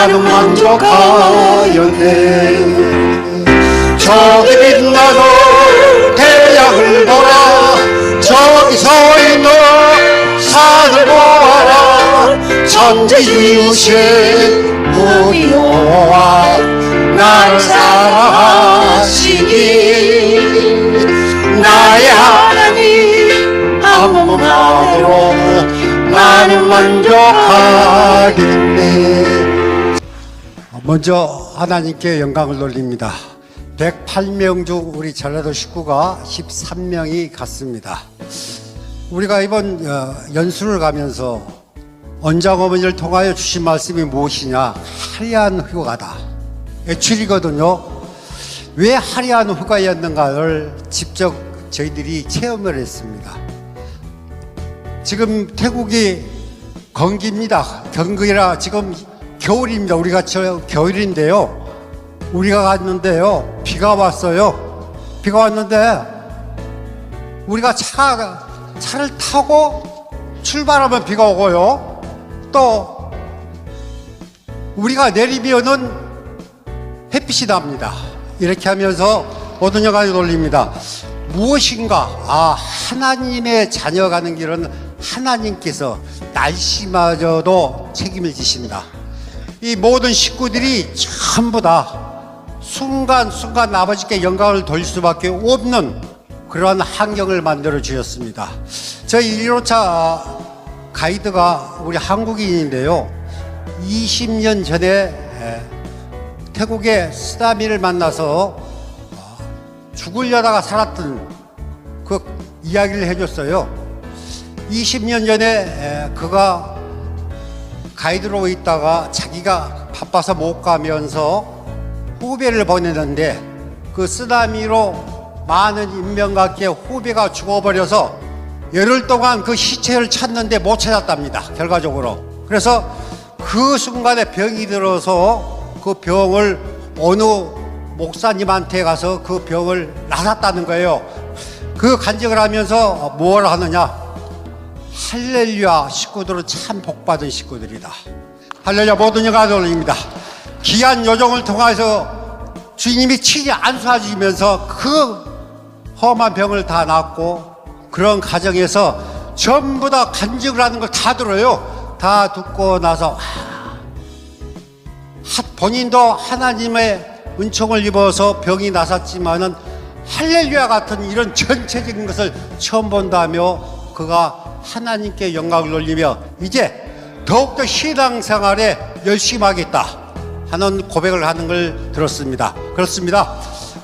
나는 만족하였네. 저기 빛나는 태양을 보라, 저기 서 있는 산을 보아라. 천지 이웃인 우리 여호와 나를 사랑하시니 나의 하나님 한 번만으로 나는 만족하겠네. 먼저 하나님께 영광을 돌립니다. 108명 중 우리 전라도 식구가 13명이 갔습니다. 우리가 이번 연수를 가면서 원장 어머니를 통하여 주신 말씀이 무엇이냐? 화려한 휴가다. 애출이거든요. 왜 화려한 휴가였는가를 직접 저희들이 체험을 했습니다. 지금 태국이 건기입니다. 경기라 지금 겨울입니다. 우리가 겨울인데요. 우리가 갔는데요, 비가 왔어요. 비가 왔는데 우리가 차를 타고 출발하면 비가 오고요, 또 우리가 내리면은 햇빛이 납니다. 이렇게 하면서 모든 여간을 돌립니다. 무엇인가? 하나님의 자녀 가는 길은 하나님께서 날씨마저도 책임을 지신다. 이 모든 식구들이 전부 다 순간순간 아버지께 영광을 돌릴 수밖에 없는 그러한 환경을 만들어 주셨습니다. 저희 1호차 가이드가 우리 한국인인데요, 20년 전에 태국의 쓰나미를 만나서 죽으려다가 살았던 그 이야기를 해줬어요. 20년 전에 그가 가이드로 있다가 자기가 바빠서 못 가면서 후배를 보냈는데 그 쓰나미로 많은 인명각계 후배가 죽어버려서 열흘 동안 그 시체를 찾는데 못 찾았답니다, 결과적으로. 그래서 그 순간에 병이 들어서 그 병을 어느 목사님한테 가서 그 병을 낫았다는 거예요. 그 간증을 하면서 뭘 하느냐? 할렐루야, 식구들은 참 복받은 식구들이다. 할렐루야, 모든 영광을 돌립니다. 귀한 여정을 통해서 주님이 친히 안수하시면서 그 험한 병을 다 낫고, 그런 가정에서 전부 다 간증을 하는 걸 다 들어요. 다 듣고 나서 본인도 하나님의 은총을 입어서 병이 나섰지만은 할렐루야 같은 이런 전체적인 것을 처음 본다며 그가 하나님께 영광을 돌리며 이제 더욱더 신앙생활에 열심히 하겠다 하는 고백을 하는 걸 들었습니다. 그렇습니다.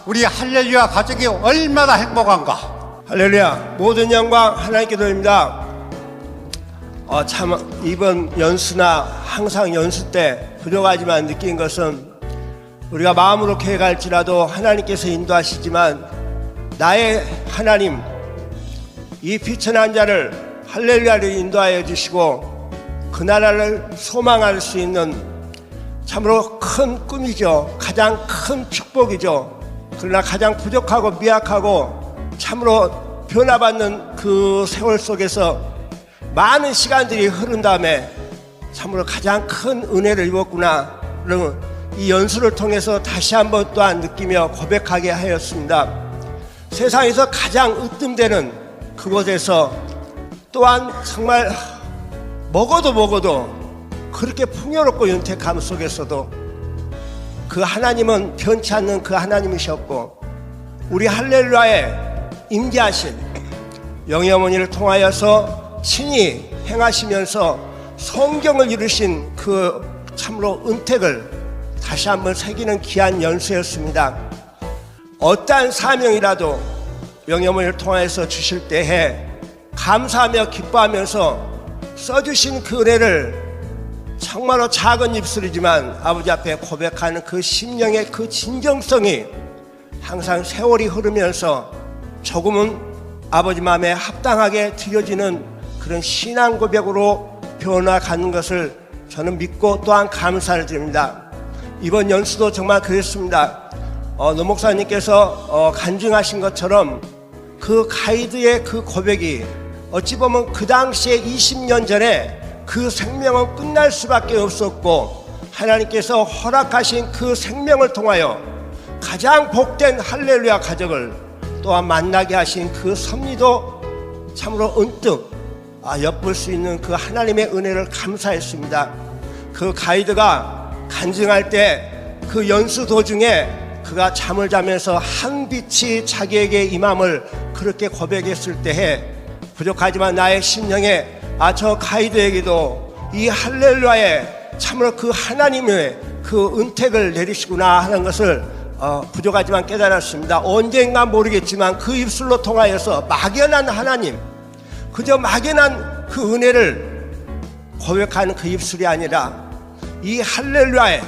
우리 할렐루야 가족이 얼마나 행복한가. 할렐루야, 모든 영광 하나님께 돌립니다. 참 이번 연수나 항상 연수 때 부족하지만 느낀 것은, 우리가 마음으로 계획할지라도 하나님께서 인도하시지만 나의 하나님, 이 비천한 자를 할렐루야를 인도하여 주시고 그 나라를 소망할 수 있는 참으로 큰 꿈이죠. 가장 큰 축복이죠. 그러나 가장 부족하고 미약하고 참으로 변화받는 그 세월 속에서 많은 시간들이 흐른 다음에 참으로 가장 큰 은혜를 입었구나, 이 연수를 통해서 다시 한번 또한 느끼며 고백하게 하였습니다. 세상에서 가장 으뜸되는 그곳에서 또한 정말 먹어도 그렇게 풍요롭고 윤택함 속에서도 그 하나님은 변치 않는 그 하나님이셨고, 우리 할렐루야에 임재하신 영희 어머니를 통하여서 친히 행하시면서 성경을 이루신 그 참으로 은택을 다시 한번 새기는 귀한 연수였습니다. 어떠한 사명이라도 영희 어머니를 통하여서 주실 때에 감사하며 기뻐하면서 써주신 그 은혜를 정말로 작은 입술이지만 아버지 앞에 고백하는 그 심령의 그 진정성이 항상 세월이 흐르면서 조금은 아버지 마음에 합당하게 드려지는 그런 신앙 고백으로 변화가는 것을 저는 믿고 또한 감사를 드립니다. 이번 연수도 정말 그랬습니다. 노 목사님께서 간증하신 것처럼 그 가이드의 그 고백이 어찌 보면 그 당시에 20년 전에 그 생명은 끝날 수밖에 없었고 하나님께서 허락하신 그 생명을 통하여 가장 복된 할렐루야 가족을 또한 만나게 하신 그 섭리도 참으로 은뜻 엿볼 수 있는 그 하나님의 은혜를 감사했습니다. 그 가이드가 간증할 때 그 연수 도중에 그가 잠을 자면서 한 빛이 자기에게 임함을 그렇게 고백했을 때에 부족하지만 나의 심령에 저 가이드에게도 이 할렐루야에 참으로 그 하나님의 그 은택을 내리시구나 하는 것을 부족하지만 깨달았습니다. 언젠가 모르겠지만 그 입술로 통하여서 막연한 하나님, 그저 막연한 그 은혜를 고백하는 그 입술이 아니라 이 할렐루야에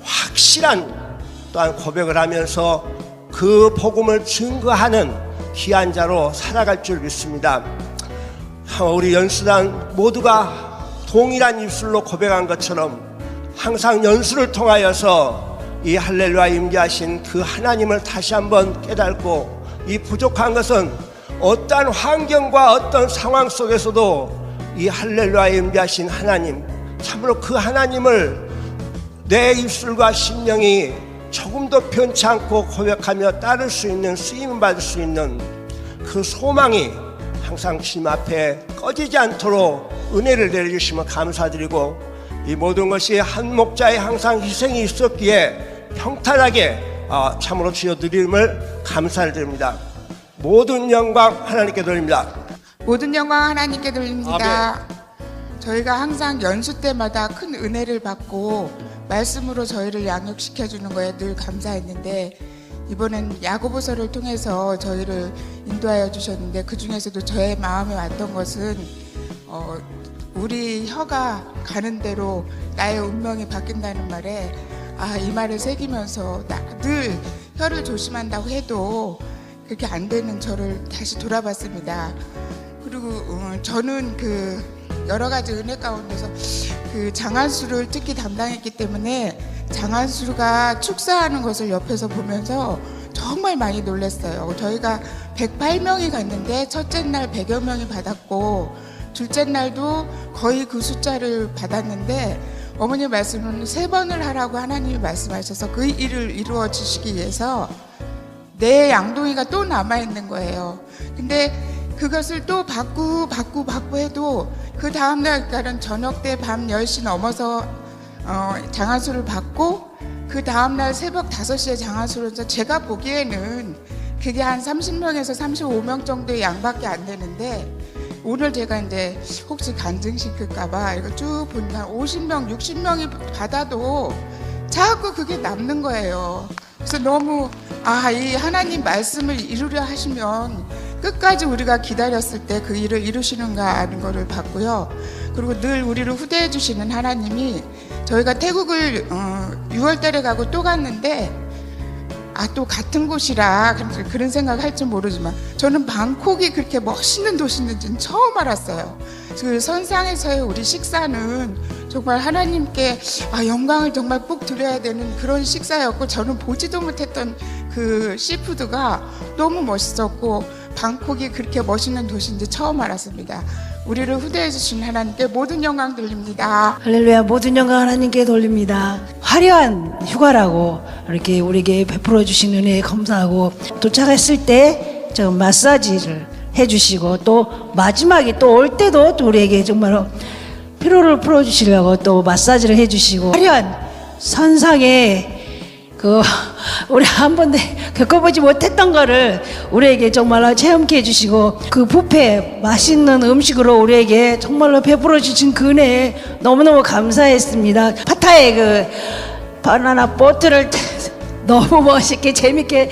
확실한 또한 고백을 하면서 그 복음을 증거하는 귀한 자로 살아갈 줄 믿습니다. 우리 연수단 모두가 동일한 입술로 고백한 것처럼 항상 연수를 통하여서 이 할렐루야 임재하신 그 하나님을 다시 한번 깨닫고, 이 부족한 것은 어떠한 환경과 어떤 상황 속에서도 이 할렐루야 임재하신 하나님, 참으로 그 하나님을 내 입술과 심령이 조금도 편치 않고 고백하며 따를 수 있는, 쓰임 받을 수 있는 그 소망이 항상 주님 앞에 꺼지지 않도록 은혜를 내려주시면 감사드리고, 이 모든 것이 한 목자의 항상 희생이 있었기에 평탄하게 참으로 주여 드림을 감사를 드립니다. 모든 영광 하나님께 돌립니다. 모든 영광 하나님께 돌립니다. 아멘. 저희가 항상 연수 때마다 큰 은혜를 받고 말씀으로 저희를 양육시켜주는 거에 늘 감사했는데, 이번엔 야고보서를 통해서 저희를 인도하여 주셨는데, 그 중에서도 저의 마음에 왔던 것은 우리 혀가 가는 대로 나의 운명이 바뀐다는 말에 이 말을 새기면서 늘 혀를 조심한다고 해도 그렇게 안 되는 저를 다시 돌아봤습니다. 그리고 저는 그 여러 가지 은혜 가운데서 그 장한수를 특히 담당했기 때문에 장한수가 축사하는 것을 옆에서 보면서 정말 많이 놀랐어요. 저희가 108명이 갔는데 첫째 날 100여 명이 받았고 둘째 날도 거의 그 숫자를 받았는데, 어머니 말씀은 3번을 하라고 하나님이 말씀하셔서 그 일을 이루어 주시기 위해서 내 양동이가 또 남아있는 거예요. 근데 그것을 또 받고 해도 그 다음날 그러니까 저녁 때 밤 10시 넘어서 장한수를 받고, 그 다음날 새벽 5시에 장한수를 해서 제가 보기에는 그게 한 30명에서 35명 정도의 양밖에 안 되는데, 오늘 제가 이제 혹시 간증시킬까봐 이거 쭉 보니까 50명, 60명이 받아도 자꾸 그게 남는 거예요. 그래서 너무 이 하나님 말씀을 이루려 하시면 끝까지 우리가 기다렸을 때 그 일을 이루시는가 하는 거를 봤고요. 그리고 늘 우리를 후대해 주시는 하나님이, 저희가 태국을 6월 달에 가고 또 갔는데 또 같은 곳이라 그런 생각 할지 모르지만 저는 방콕이 그렇게 멋있는 도시인지는 처음 알았어요. 그 선상에서의 우리 식사는 정말 하나님께 영광을 정말 꼭 드려야 되는 그런 식사였고, 저는 보지도 못했던 그 시푸드가 너무 멋있었고 방콕이 그렇게 멋있는 도시인지 처음 알았습니다. 우리를 후대해 주신 하나님께 모든 영광 돌립니다. 할렐루야. 모든 영광 하나님께 돌립니다. 화려한 휴가라고 이렇게 우리에게 베풀어 주신 은혜에 감사하고, 도착했을 때 저 마사지를 해주시고, 또 마지막에 또 올 때도 또 우리에게 정말로 피로를 풀어주시려고 또 마사지를 해주시고, 화려한 선상에 우리 한 번도 겪어보지 못했던 거를 우리에게 정말로 체험케 해주시고, 그 뷔페 맛있는 음식으로 우리에게 정말로 베풀어 주신 그 은혜에 너무너무 감사했습니다. 파타의 그 바나나 보트를 너무 멋있게 재밌게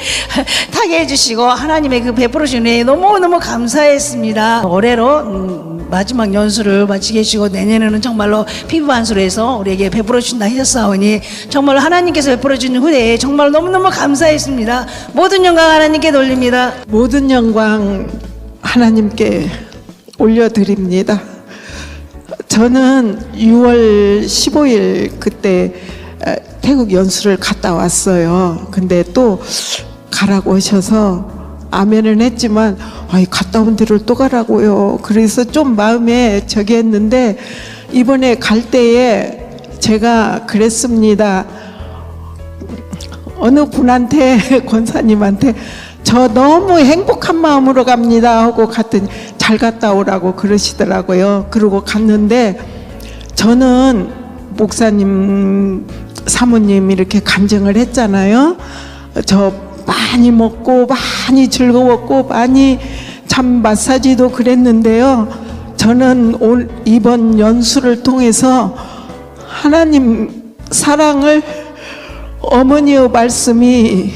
타게 해주시고, 하나님의 그 베풀어 주신 은혜에 너무너무 감사했습니다. 올해로 마지막 연수를 마치게 해주시고, 내년에는 정말로 피부 반수로 해서 우리에게 베풀어 주신다 하셨사오니 정말로 하나님께서 베풀어 주는 후대에 정말 너무너무 감사했습니다. 모든 영광 하나님께 돌립니다. 모든 영광 하나님께 올려드립니다. 저는 6월 15일 그때 태국 연수를 갔다 왔어요. 근데 또 가라고 하셔서 아멘은 했지만 갔다 온 데를 또 가라고요. 그래서 좀 마음에 저기 했는데, 이번에 갈 때에 제가 그랬습니다. 어느 분한테 권사님한테 저 너무 행복한 마음으로 갑니다 하고 갔더니 잘 갔다 오라고 그러시더라고요. 그러고 갔는데 저는 목사님 사모님 이렇게 간증을 했잖아요. 저 많이 먹고 많이 즐거웠고 많이 참 마사지도 그랬는데요. 저는 이번 연수를 통해서 하나님 사랑을, 어머니의 말씀이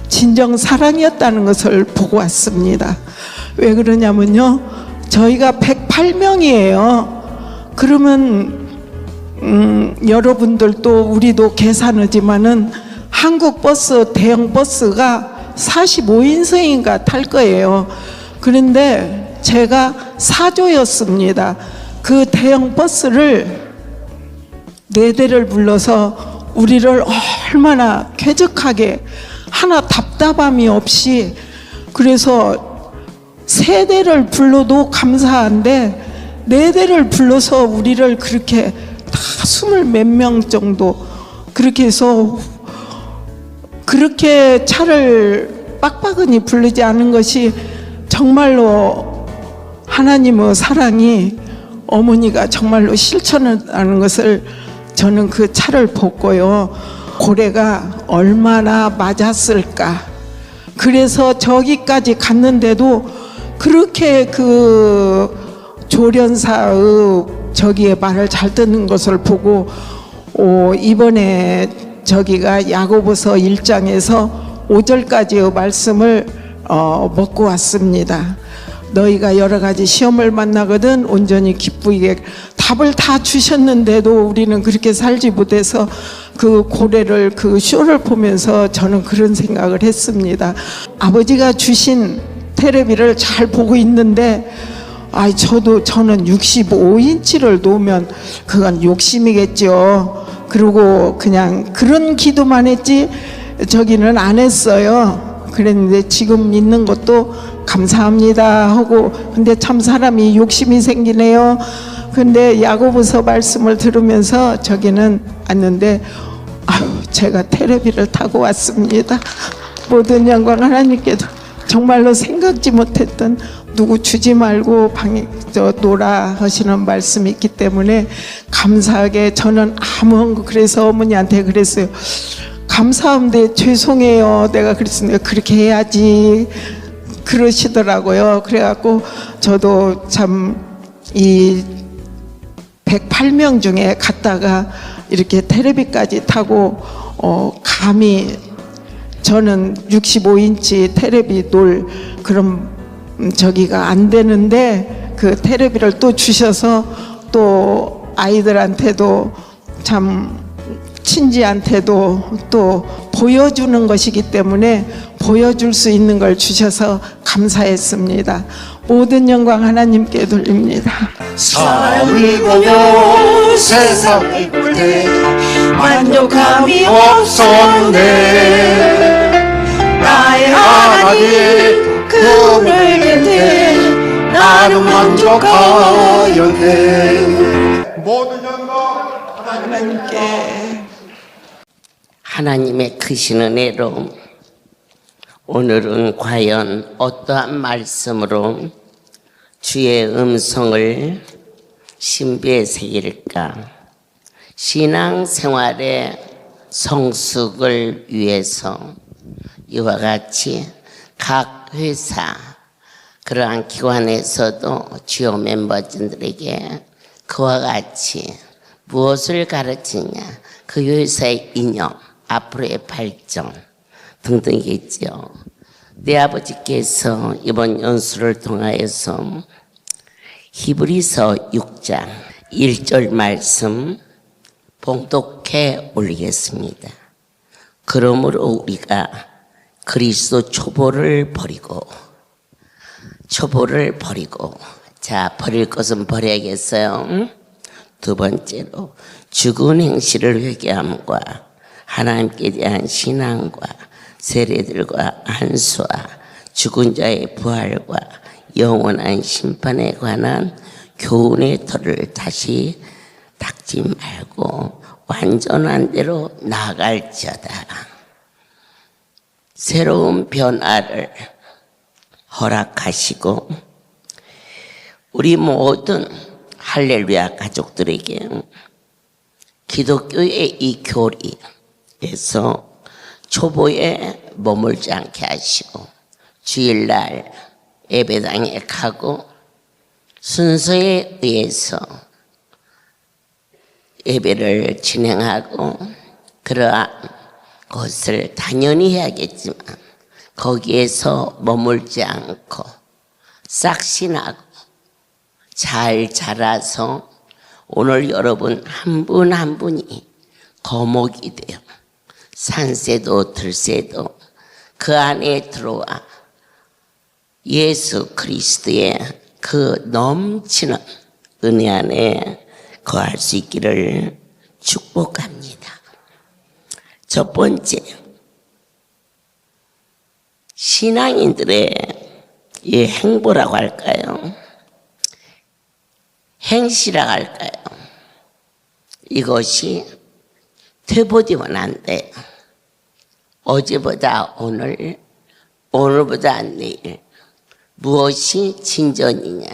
진정 사랑이었다는 것을 보고 왔습니다. 왜 그러냐면요, 저희가 108명이에요. 그러면 여러분들도 우리도 계산하지만은 한국 버스, 대형 버스가 45인승인가 탈 거예요. 그런데 제가 사조였습니다. 그 대형 버스를 4대를 불러서 우리를 얼마나 쾌적하게, 하나 답답함이 없이, 그래서 3대를 불러도 감사한데 4대를 불러서 우리를 그렇게 다 20 몇 명 정도 그렇게 해서, 그렇게 차를 빡빡하니 부르지 않은 것이 정말로 하나님의 사랑이, 어머니가 정말로 실천하는 것을 저는 그 차를 보고요, 고래가 얼마나 맞았을까. 그래서 저기까지 갔는데도 그렇게 그 조련사의 저기에 말을 잘 듣는 것을 보고, 이번에 저기가 야고보서 1장에서 5절까지의 말씀을 먹고 왔습니다. 너희가 여러 가지 시험을 만나거든 온전히 기쁘게, 답을 다 주셨는데도 우리는 그렇게 살지 못해서 그 고래를, 그 쇼를 보면서 저는 그런 생각을 했습니다. 아버지가 주신 테레비를 잘 보고 있는데, 저는 65인치를 놓으면 그건 욕심이겠죠. 그리고 그냥 그런 기도만 했지 저기는 안 했어요. 그랬는데 지금 있는 것도 감사합니다 하고, 근데 참 사람이 욕심이 생기네요. 근데 야고보서 말씀을 들으면서 저기는 왔는데, 제가 테레비를 타고 왔습니다. 모든 영광 하나님께도. 정말로 생각지 못했던, 누구 주지 말고 방에 놀아 하시는 말씀이 있기 때문에 감사하게 저는 그래서 어머니한테 그랬어요. 감사한데 죄송해요. 내가 그랬으니까 그렇게 해야지 그러시더라고요. 그래갖고 저도 참 이 108명 중에 갔다가 이렇게 테레비까지 타고 감히, 저는 65인치 테레비 놀 그런 저기가 안 되는데 그 테레비를 또 주셔서 또 아이들한테도 참 친지한테도 또 보여주는 것이기 때문에 보여줄 수 있는 걸 주셔서 감사했습니다. 모든 영광 하나님께 돌립니다. 삶을 보며 세상을 볼 때 만족함이 없었네. 나의 하나님 그분을 곁에 나는 만족하였네. 모든 영광 하나님께. 하나님의 크신 은혜로 오늘은 과연 어떠한 말씀으로 주의 음성을 신비에 새길까? 신앙생활의 성숙을 위해서 이와 같이 각 회사, 그러한 기관에서도 주요 멤버진들에게 그와 같이 무엇을 가르치냐, 그 회사의 이념, 앞으로의 발전 등등이겠죠. 내 아버지께서 이번 연수를 통하여서 히브리서 6장 1절 말씀 봉독해 올리겠습니다. 그러므로 우리가 그리스도 초보를 버리고, 자, 버릴 것은 버려야겠어요. 두 번째로 죽은 행실을 회개함과 하나님께 대한 신앙과 세례들과 안수와 죽은 자의 부활과 영원한 심판에 관한 교훈의 터를 다시 닦지 말고 완전한 대로 나아갈지어다. 새로운 변화를 허락하시고 우리 모든 할렐루야 가족들에게 기독교의 이 교리에서 초보에 머물지 않게 하시고 주일날 예배당에 가고 순서에 의해서 예배를 진행하고 그러한 것을 당연히 해야겠지만 거기에서 머물지 않고 싹신하고 잘 자라서 오늘 여러분 한 분 한 분이 거목이 돼요. 산새도 들새도 그 안에 들어와 예수 그리스도의 그 넘치는 은혜 안에 거할 수 있기를 축복합니다. 첫 번째, 신앙인들의 이 행보라고 할까요? 행시라고 할까요? 이것이 되버리면 안 돼요. 어제보다 오늘, 오늘보다 내일 무엇이 진전이냐?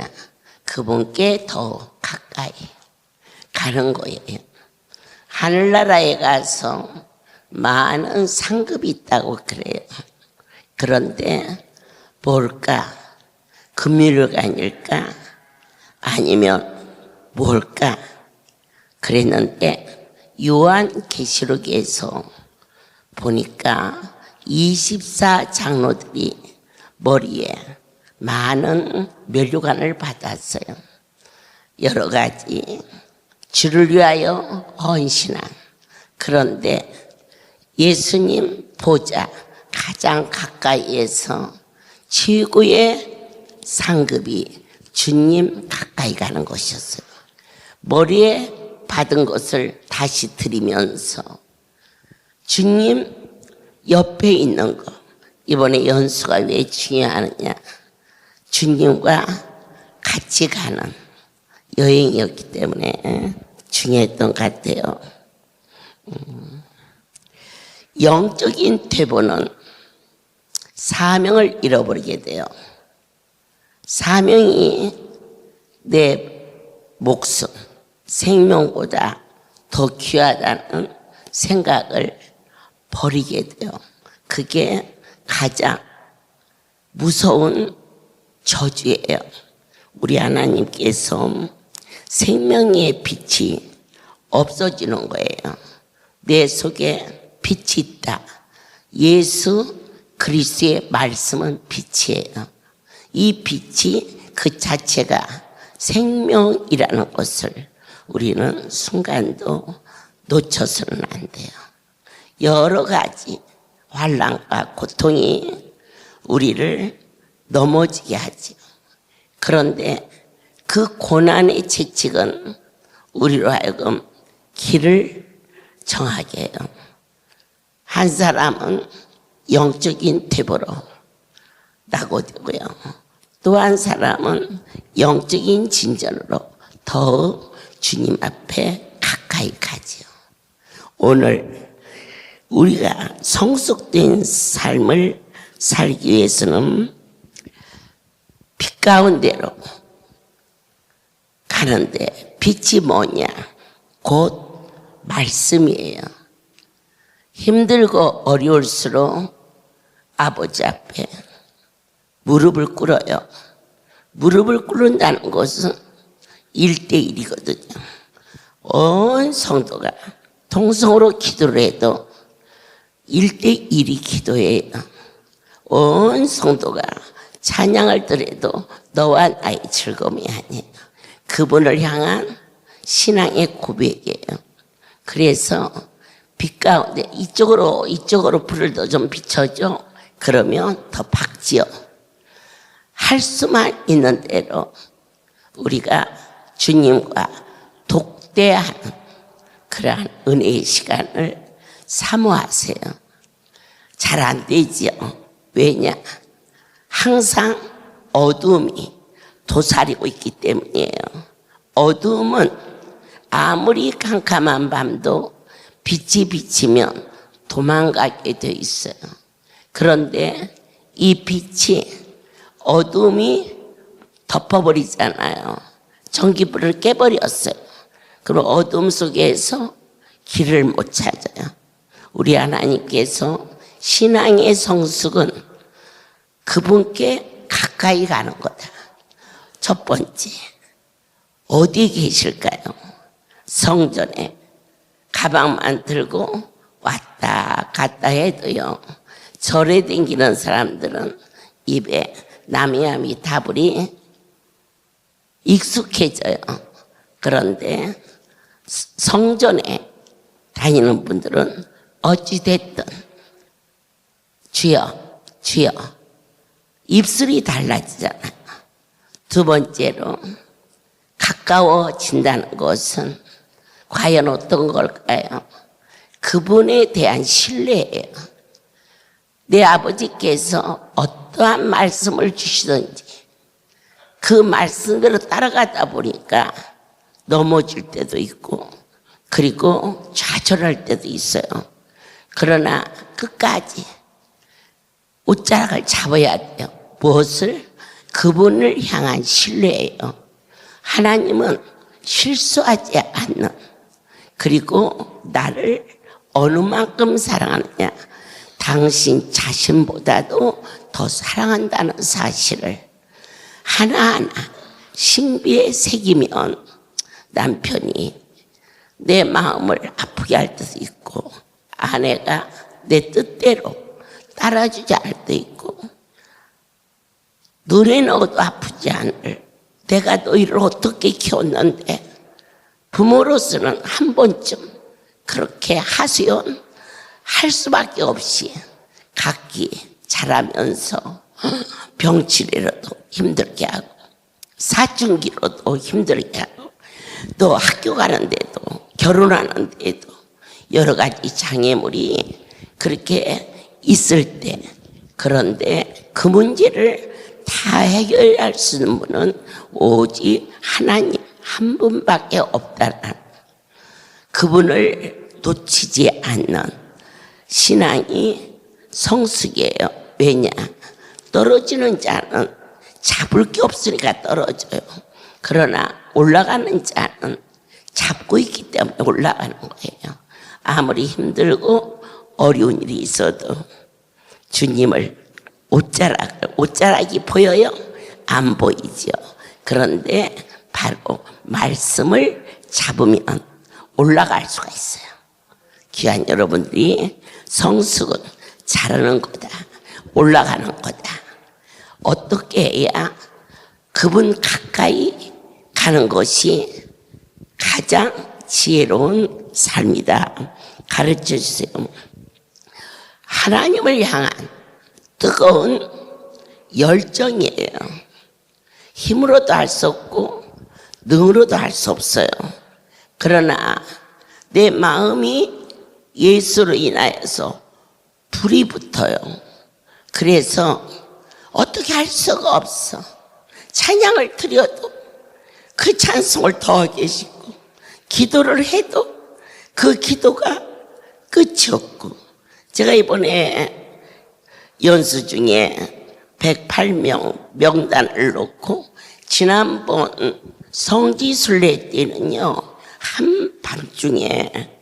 그분께 더 가까이 가는 거예요. 하늘나라에 가서 많은 상급이 있다고 그래요. 그런데 뭘까? 금융일간일까? 아니면 뭘까? 그랬는데 요한계시록에서 보니까 24장로들이 머리에 많은 면류관을 받았어요. 여러 가지 주를 위하여 헌신한. 그런데 예수님 보좌 가장 가까이에서 최고의 상급이 주님 가까이 가는 것이었어요. 머리에 받은 것을 다시 드리면서 주님 옆에 있는 거, 이번에 연수가 왜 중요하느냐? 주님과 같이 가는 여행이었기 때문에 중요했던 것 같아요. 영적인 퇴보는 사명을 잃어버리게 돼요. 사명이 내 목숨, 생명보다 더 귀하다는 생각을 버리게 돼요. 그게 가장 무서운 저주예요. 우리 하나님께서 생명의 빛이 없어지는 거예요. 내 속에 빛이 있다. 예수 그리스도의 말씀은 빛이에요. 이 빛이 그 자체가 생명이라는 것을 우리는 순간도 놓쳐서는 안 돼요. 여러 가지 환난과 고통이 우리를 넘어지게 하죠. 그런데 그 고난의 채찍은 우리로 하여금 길을 정하게 해요. 한 사람은 영적인 퇴보로 낙오되고요. 또 한 사람은 영적인 진전으로 더욱 주님 앞에 가까이 가지요. 오늘 우리가 성숙된 삶을 살기 위해서는 빛 가운데로 가는데 빛이 뭐냐? 곧 말씀이에요. 힘들고 어려울수록 아버지 앞에 무릎을 꿇어요. 무릎을 꿇는다는 것은 1대1이거든요. 온 성도가 통성으로 기도를 해도 1대1이 기도해요. 온 성도가 찬양을 드려도 너와 나의 즐거움이 아니에요. 그분을 향한 신앙의 고백이에요. 그래서 빛 가운데 이쪽으로 불을 더 좀 비춰줘. 그러면 더 밝지요. 할 수만 있는 대로 우리가 주님과 독대하는 그러한 은혜의 시간을 사모하세요. 잘 안 되지요. 왜냐? 항상 어둠이 도사리고 있기 때문이에요. 어둠은 아무리 캄캄한 밤도 빛이 비치면 도망가게 돼 있어요. 그런데 이 빛이 어둠이 덮어버리잖아요. 전기불을 깨버렸어요. 그리고 어둠 속에서 길을 못 찾아요. 우리 하나님께서 신앙의 성숙은 그분께 가까이 가는 거다. 첫 번째, 어디 계실까요? 성전에 가방만 들고 왔다 갔다 해도요, 절에 댕기는 사람들은 입에 나미아미 다불이 익숙해져요. 그런데 성전에 다니는 분들은 어찌됐든 주여 주여 입술이 달라지잖아요. 두 번째로 가까워진다는 것은 과연 어떤 걸까요? 그분에 대한 신뢰예요. 내 아버지께서 어떠한 말씀을 주시든지 그 말씀대로 따라가다 보니까 넘어질 때도 있고 그리고 좌절할 때도 있어요. 그러나 끝까지 옷자락을 잡아야 돼요. 무엇을? 그분을 향한 신뢰예요. 하나님은 실수하지 않는, 그리고 나를 어느 만큼 사랑하느냐, 당신 자신보다도 더 사랑한다는 사실을 하나하나 신비에 새기면 남편이 내 마음을 아프게 할 때도 있고 아내가 내 뜻대로 따라주지 않을 때도 있고, 눈에 넣어도 아프지 않을, 내가 너희를 어떻게 키웠는데, 부모로서는 한 번쯤 그렇게 하소연 할 수밖에 없이 각기 자라면서 병치레로도 힘들게 하고 사춘기로도 힘들게 하고 또 학교 가는데도 결혼하는데도 여러 가지 장애물이 그렇게 있을 때, 그런데 그 문제를 다 해결할 수 있는 분은 오직 하나님 한 분밖에 없다는, 그분을 놓치지 않는 신앙이 성숙이에요. 왜냐? 떨어지는 자는 잡을 게 없으니까 떨어져요. 그러나 올라가는 자는 잡고 있기 때문에 올라가는 거예요. 아무리 힘들고 어려운 일이 있어도 주님을 옷자락이 보여요? 안 보이죠. 그런데 바로 말씀을 잡으면 올라갈 수가 있어요. 귀한 여러분들이 성숙은 자라는 거다. 올라가는 거다. 어떻게 해야 그분 가까이 가는 것이 가장 지혜로운 삶이다. 가르쳐 주세요. 하나님을 향한 뜨거운 열정이에요. 힘으로도 할 수 없고 능으로도 할 수 없어요. 그러나 내 마음이 예수로 인하여서 불이 붙어요. 그래서 어떻게 할 수가 없어. 찬양을 드려도 그 찬송을 더하게 시고 기도를 해도 그 기도가 끝이 없고, 제가 이번에 연수 중에 108명 명단을 놓고 지난번 성지순례 때는요, 한밤중에,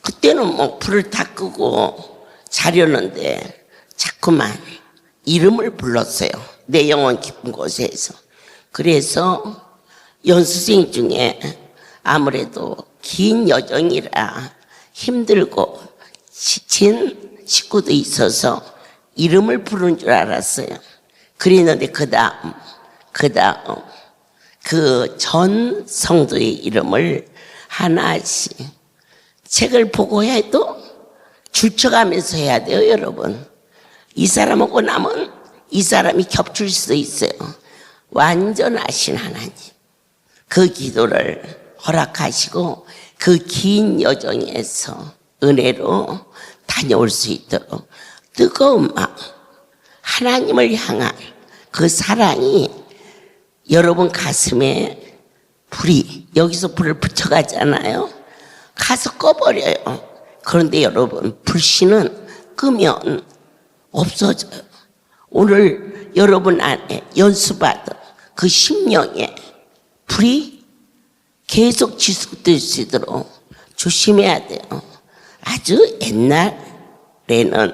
그때는 뭐 불을 다 끄고 자려는데 자꾸만 이름을 불렀어요. 내 영혼 깊은 곳에서. 그래서 연수생 중에 아무래도 긴 여정이라 힘들고 지친 식구도 있어서 이름을 부른 줄 알았어요. 그랬는데 그 다음 그 전 성도의 이름을 하나씩 책을 보고 해도 줄쳐가면서 해야 돼요, 여러분. 이 사람하고 남은 이 사람이 겹칠 수도 있어요. 완전하신 하나님, 그 기도를 허락하시고 그 긴 여정에서 은혜로 다녀올 수 있도록 뜨거운 마음, 하나님을 향한 그 사랑이 여러분 가슴에 불이, 여기서 불을 붙여가잖아요. 가서 꺼버려요. 그런데 여러분, 불씨는 끄면 없어져요. 오늘 여러분 안에 연수받은 그 심령에 불이 계속 지속될 수 있도록 조심해야 돼요. 아주 옛날에는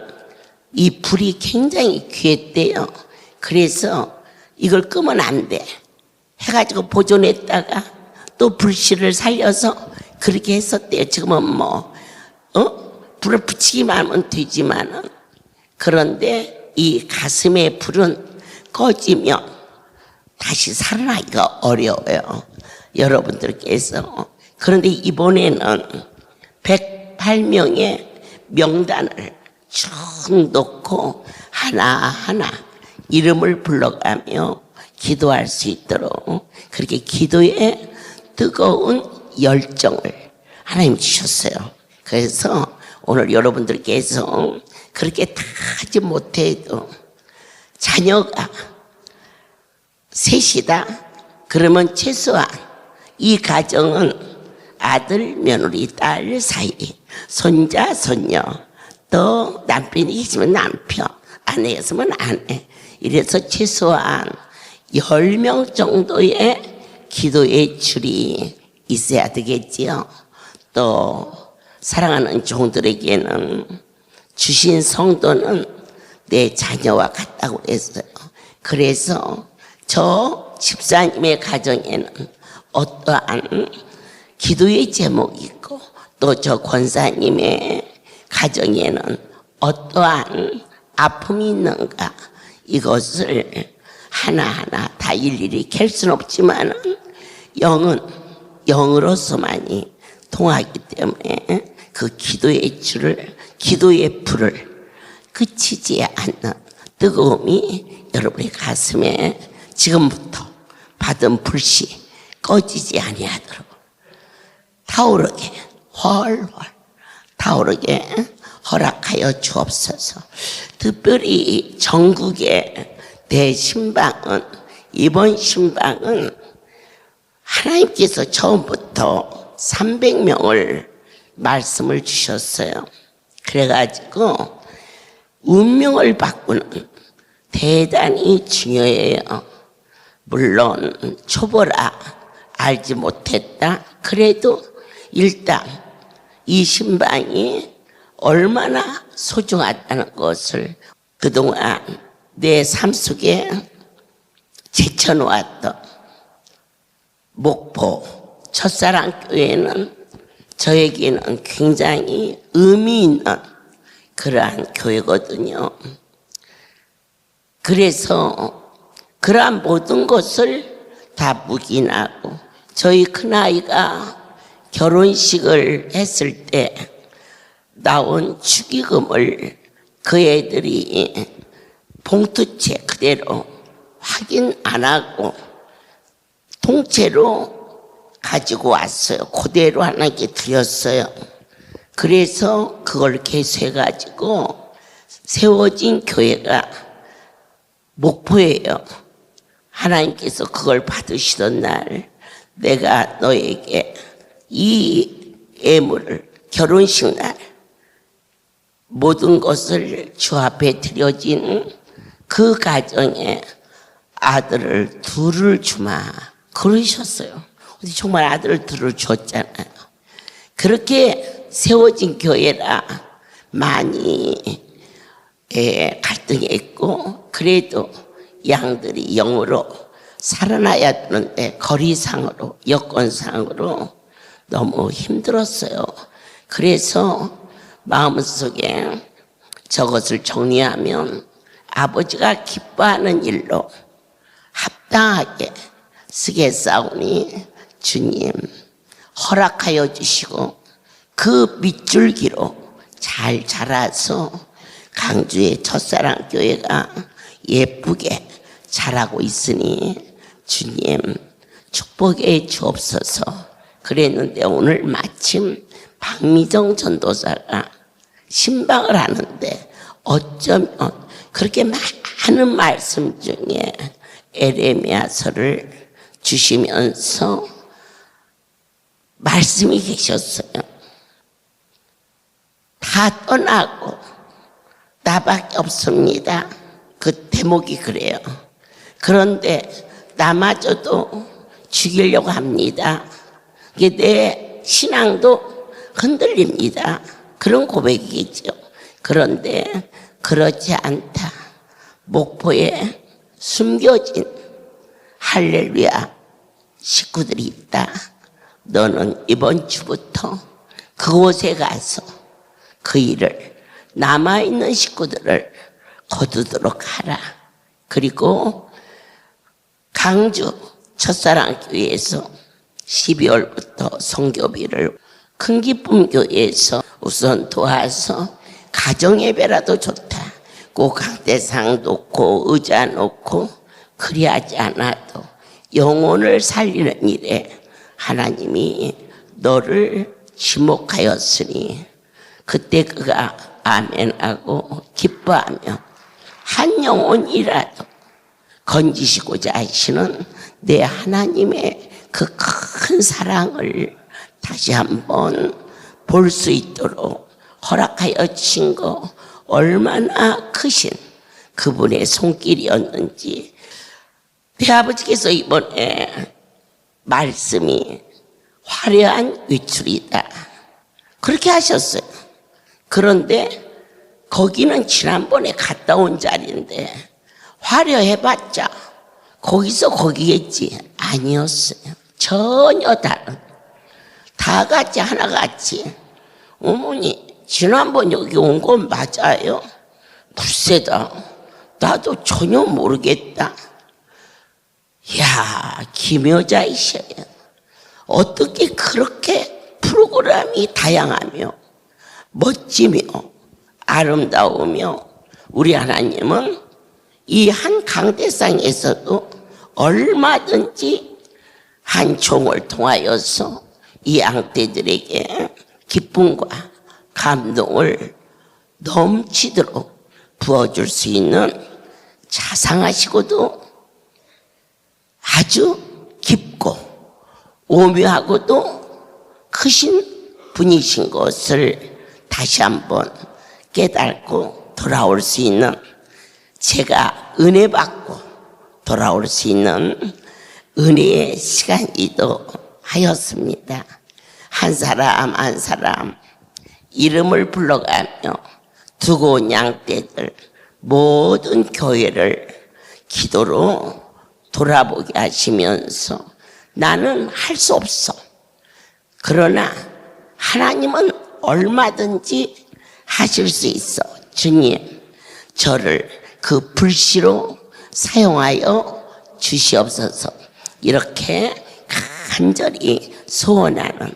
이 불이 굉장히 귀했대요. 그래서 이걸 끄면 안 돼. 해가지고 보존했다가 또 불씨를 살려서 그렇게 했었대요. 지금은 불을 붙이기만 하면 되지만은, 그런데 이 가슴의 불은 꺼지면 다시 살아나기가 어려워요. 여러분들께서. 그런데 이번에는 108명의 명단을 쭉 놓고 하나하나 이름을 불러가며 기도할 수 있도록 그렇게 기도에 뜨거운 열정을 하나님 주셨어요. 그래서 오늘 여러분들께서 그렇게 다 하지 못해도 자녀가 셋이다 그러면 최소한 이 가정은 아들, 며느리, 딸 사이, 손자, 손녀, 또 남편이 계시면 남편, 아내였으면 아내, 이래서 최소한 10명 정도의 기도의 줄이 있어야 되겠지요. 또 사랑하는 종들에게는 주신 성도는 내 자녀와 같다고 했어요. 그래서 저 집사님의 가정에는 어떠한 기도의 제목이 있고 또 저 권사님의 가정에는 어떠한 아픔이 있는가, 이것을 하나하나 다 일일이 캘 수는 없지만 영은 영으로서만이 통하기 때문에 그 기도의 줄을, 기도의 불을 그치지 않는 뜨거움이 여러분의 가슴에 지금부터 받은 불씨 꺼지지 아니하도록 타오르게, 훨훨 타오르게 허락하여 주옵소서. 특별히 전국의 대신방은, 이번 신방은 하나님께서 처음부터 300명을 말씀을 주셨어요. 그래가지고 운명을 바꾸는 대단히 중요해요. 물론 초보라 알지 못했다. 그래도 일단 이 신방이 얼마나 소중하다는 것을 그동안 내 삶 속에 제쳐놓았던 목포 첫사랑교회는 저에게는 굉장히 의미 있는 그러한 교회거든요. 그래서 그러한 모든 것을 다 묵인하고, 저희 큰아이가 결혼식을 했을 때 나온 축의금을 그 애들이 봉투채 그대로 확인 안 하고 통째로 가지고 왔어요. 그대로 하나님께 드렸어요. 그래서 그걸 개수해가지고 세워진 교회가 목포예요. 하나님께서 그걸 받으시던 날 내가 너에게 이 예물을, 결혼식 날 모든 것을 주 앞에 드려진 그 가정에 아들을 둘을 주마 그러셨어요. 근데 정말 아들을 둘을 줬잖아요. 그렇게 세워진 교회라 많이 갈등이 있고, 그래도 양들이 영으로 살아나야 되는데 거리상으로, 여건상으로 너무 힘들었어요. 그래서 마음속에 저것을 정리하면 아버지가 기뻐하는 일로 합당하게 쓰겠사오니 주님 허락하여 주시고 그 밑줄기로 잘 자라서 강주의 첫사랑 교회가 예쁘게 자라고 있으니 주님 축복해 주옵소서. 그랬는데 오늘 마침 박미정 전도사가 신방을 하는데 어쩌면 그렇게 많은 말씀 중에 에레미야서를 주시면서 말씀이 계셨어요. 다 떠나고 나밖에 없습니다. 그 대목이 그래요. 그런데 나마저도 죽이려고 합니다. 이게 내 신앙도 흔들립니다. 그런 고백이겠죠. 그런데 그렇지 않다. 목포에 숨겨진 할렐루야 식구들이 있다. 너는 이번 주부터 그곳에 가서 그 일을 남아있는 식구들을 거두도록 하라. 그리고 강주 첫사랑교회에서 12월부터 성교비를 큰기쁨교회에서 우선 도와서 가정예배라도 좋다. 꼭 강대상 놓고 의자 놓고 그리하지 않아도 영혼을 살리는 일에 하나님이 너를 지목하였으니 그때 그가 아멘하고 기뻐하며 한 영혼이라도 건지시고자 하시는 내 하나님의 그 큰 사랑을 다시 한번 볼 수 있도록 허락하여 주신 거 얼마나 크신 그분의 손길이었는지. 내 아버지께서 이번에 말씀이 화려한 위출이다 그렇게 하셨어요. 그런데 거기는 지난번에 갔다 온 자리인데 화려해봤자 거기서 거기겠지. 아니었어요. 전혀 다른, 다 같이 하나같이. 어머니 지난번 여기 온 건 맞아요? 글쎄다, 나도 전혀 모르겠다. 야, 김 여자이셔요. 어떻게 그렇게 프로그램이 다양하며 멋지며 아름다우며 우리 하나님은 이 한 강대상에서도 얼마든지 한 종을 통하여서 이 양떼들에게 기쁨과 감동을 넘치도록 부어줄 수 있는 자상하시고도 아주 깊고 오묘하고도 크신 분이신 것을 다시 한번 깨닫고 돌아올 수 있는, 제가 은혜 받고 돌아올 수 있는 은혜의 시간이기도 하였습니다. 한 사람 한 사람 이름을 불러가며 두고 온 양떼들 모든 교회를 기도로 돌아보게 하시면서 나는 할 수 없어. 그러나 하나님은 얼마든지 하실 수 있어. 주님, 저를 그 불씨로 사용하여 주시옵소서. 이렇게 간절히 소원하는,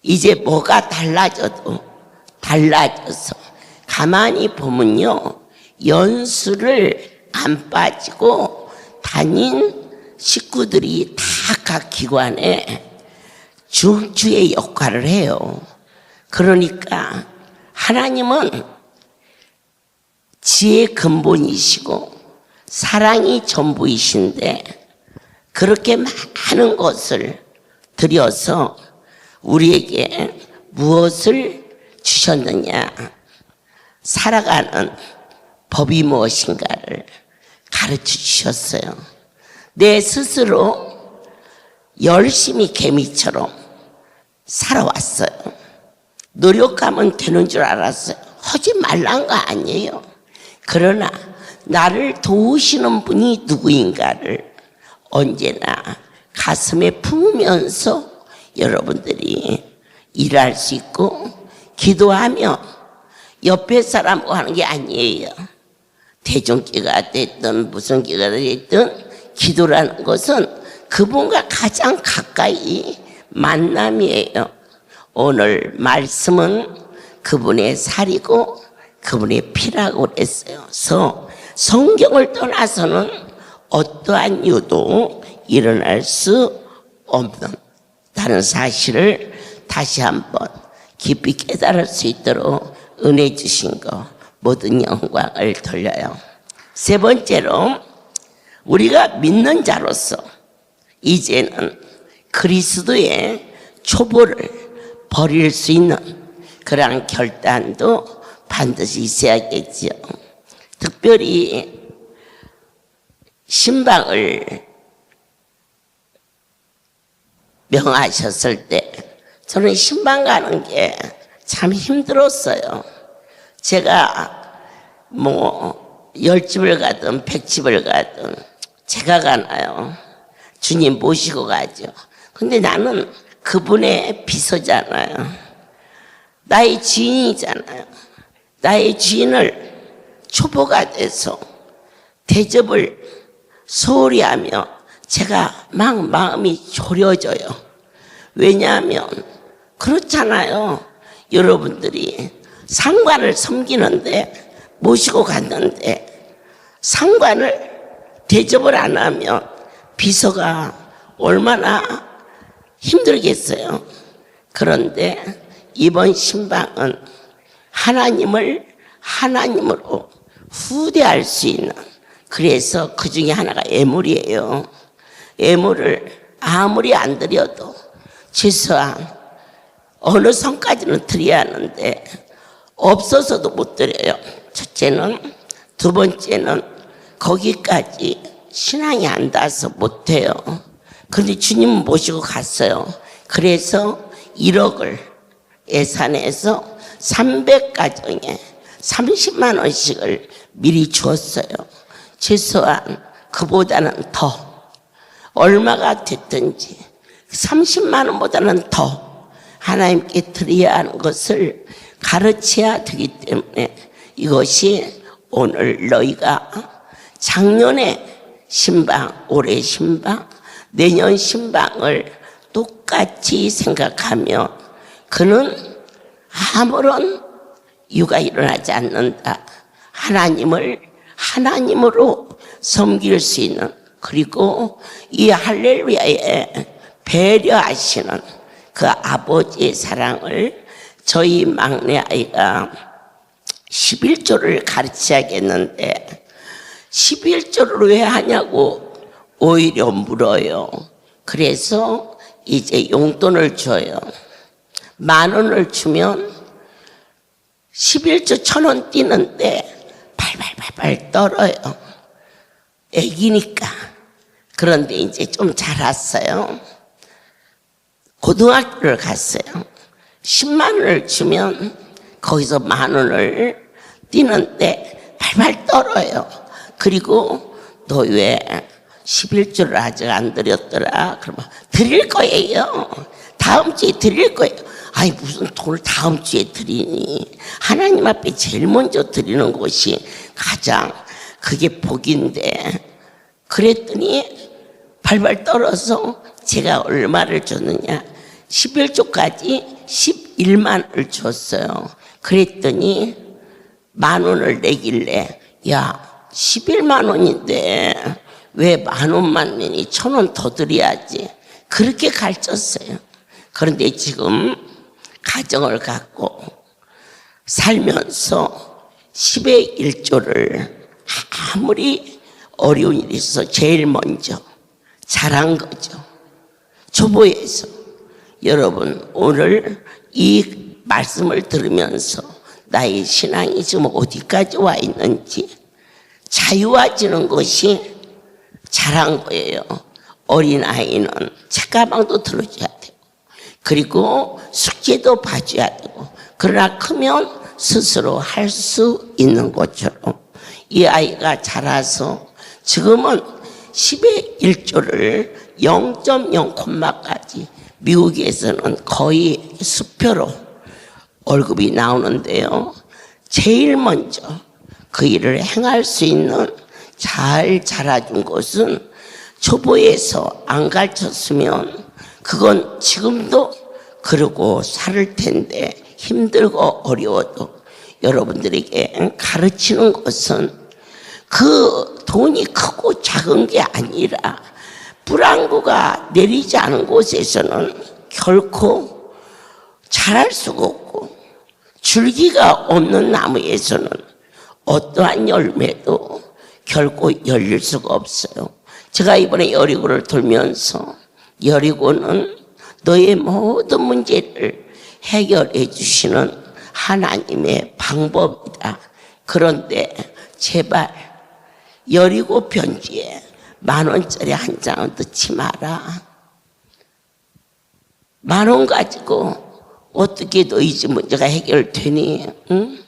이제 뭐가 달라져도 달라져서 가만히 보면요, 연수를 안 빠지고 다닌 식구들이 다 각 기관에 주의 역할을 해요. 그러니까 하나님은 지혜의 근본이시고 사랑이 전부이신데 그렇게 많은 것을 들여서 우리에게 무엇을 주셨느냐, 살아가는 법이 무엇인가를 가르쳐 주셨어요. 내 스스로 열심히 개미처럼 살아왔어요. 노력하면 되는 줄 알았어요. 하지 말란 거 아니에요. 그러나 나를 도우시는 분이 누구인가를 언제나 가슴에 품으면서 여러분들이 일할 수 있고 기도하며 옆에 사람과 하는 게 아니에요. 대중기가 됐든 무슨 기가 됐든 기도라는 것은 그분과 가장 가까이 만남이에요. 오늘 말씀은 그분의 살이고 그분의 피라고 그랬어요. 그래서 성경을 떠나서는 어떠한 이유도 일어날 수 없는 다른 사실을 다시 한번 깊이 깨달을 수 있도록 은혜 주신 거 모든 영광을 돌려요. 세 번째로, 우리가 믿는 자로서 이제는 그리스도의 초보를 버릴 수 있는 그러한 결단도 반드시 있어야겠지요. 특별히 신방을 명하셨을 때 저는 신방 가는 게 참 힘들었어요. 제가 뭐 10집을 가든 100집을 가든 제가 가나요? 주님 모시고 가죠. 근데 나는 그분의 비서잖아요. 나의 주인이잖아요. 나의 주인을 초보가 돼서 대접을 소홀히 하며 제가 막 마음이 졸여져요. 왜냐하면 그렇잖아요. 여러분들이 상관을 섬기는데 모시고 갔는데 상관을 대접을 안 하면 비서가 얼마나 힘들겠어요. 그런데 이번 신방은 하나님을 하나님으로 후대할 수 있는, 그래서 그 중에 하나가 예물이에요. 예물을 아무리 안 드려도 최소한 어느 선까지는 드려야 하는데 없어서도 못 드려요. 첫째는. 두 번째는 거기까지 신앙이 안 닿아서 못 해요. 그런데 주님 모시고 갔어요. 그래서 1억을 예산해서 300가정에 30만 원씩을 미리 주었어요. 최소한 그보다는 더, 얼마가 됐든지 30만 원보다는 더 하나님께 드려야 하는 것을 가르쳐야 되기 때문에 이것이 오늘 너희가 작년에 신방, 올해 신방, 내년 신방을 똑같이 생각하며 그는 아무런 이유가 일어나지 않는다. 하나님을 하나님으로 섬길 수 있는, 그리고 이 할렐루야에 배려하시는 그 아버지의 사랑을 저희 막내 아이가 11조를 가르쳐야겠는데 11조를 왜 하냐고 오히려 물어요. 그래서 이제 용돈을 줘요. 10,000원을 주면 11조 1,000원 뛰는데 발발발발 떨어요. 애기니까. 그런데 이제 좀 자랐어요. 고등학교를 갔어요. 10만 원을 주면 거기서 10,000원을 뛰는데 발발 떨어요. 그리고 너 왜 11조를 아직 안 드렸더라? 그러면 드릴 거예요. 다음 주에 드릴 거예요. 아니 무슨 돈을 다음 주에 드리니. 하나님 앞에 제일 먼저 드리는 것이 가장 그게 복인데. 그랬더니 발발 떨어서 제가 얼마를 줬느냐, 11조까지 11만 원을 줬어요. 그랬더니 10,000원을 내길래 야 11만 원인데 왜 10,000원만 내니 1,000원 더 드려야지. 그렇게 가르쳤어요. 그런데 지금 가정을 갖고 살면서 10의 1조를 아무리 어려운 일이 있어서 제일 먼저 잘한 거죠. 초보에서. 여러분 오늘 이 말씀을 들으면서 나의 신앙이 지금 어디까지 와 있는지 자유화지는 것이 잘한 거예요. 어린아이는 책가방도 들어줘야 되고 그리고 숙제도 봐줘야 되고, 그러나 크면 스스로 할 수 있는 것처럼 이 아이가 자라서 지금은 10의 1조를 0.0 콤마까지 미국에서는 거의 수표로 월급이 나오는데요. 제일 먼저 그 일을 행할 수 있는 잘 자라준 것은 초보에서 안 가르쳤으면 그건 지금도 그러고 살 텐데, 힘들고 어려워도 여러분들에게 가르치는 것은 그 돈이 크고 작은 게 아니라 불안구가 내리지 않은 곳에서는 결코 자랄 수가 없고, 줄기가 없는 나무에서는 어떠한 열매도 결코 열릴 수가 없어요. 제가 이번에 여리고를 돌면서 여리고는 너의 모든 문제를 해결해 주시는 하나님의 방법이다. 그런데 제발 17편지에 10,000원짜리 한 장은 넣지 마라. 10,000원 가지고 어떻게 너희 집 문제가 해결되니? 응?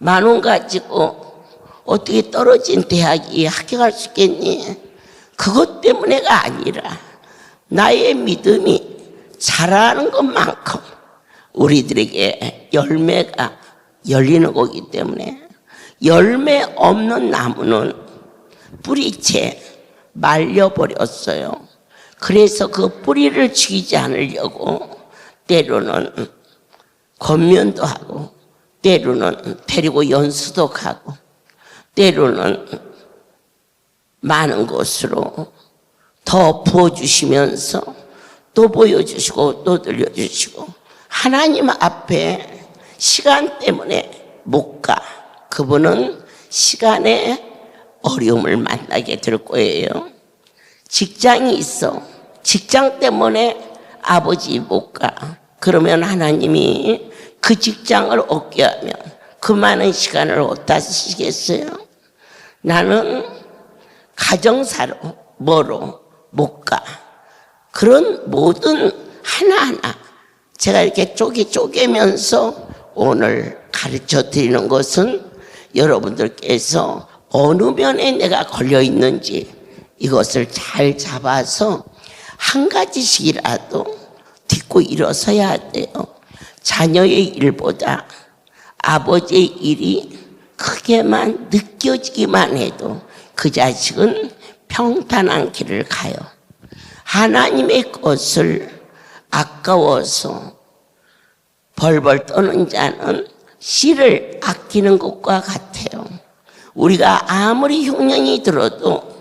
10,000원 가지고 어떻게 떨어진 대학이 합격할 수 있겠니? 그것 때문에가 아니라 나의 믿음이 자라는 것만큼 우리들에게 열매가 열리는 거기 때문에 열매 없는 나무는 뿌리채 말려버렸어요. 그래서 그 뿌리를 죽이지 않으려고 때로는 권면도 하고 때로는 데리고 연수도 가고 때로는 많은 것으로 더 부어주시면서 또 보여주시고 또 들려주시고 하나님 앞에 시간 때문에 못 가. 그분은 시간의 어려움을 만나게 될 거예요. 직장이 있어. 직장 때문에 아버지 못 가. 그러면 하나님이 그 직장을 얻게 하면 그 많은 시간을 어디다 쓰시겠어요? 나는 가정사로 뭐로 못 가. 그런 모든 하나하나 제가 이렇게 쪼개면서 오늘 가르쳐 드리는 것은 여러분들께서 어느 면에 내가 걸려 있는지 이것을 잘 잡아서 한 가지씩이라도 딛고 일어서야 돼요. 자녀의 일보다 아버지의 일이 크게만 느껴지기만 해도 그 자식은 평탄한 길을 가요. 하나님의 것을 아까워서 벌벌 떠는 자는 씨를 아끼는 것과 같아요. 우리가 아무리 흉년이 들어도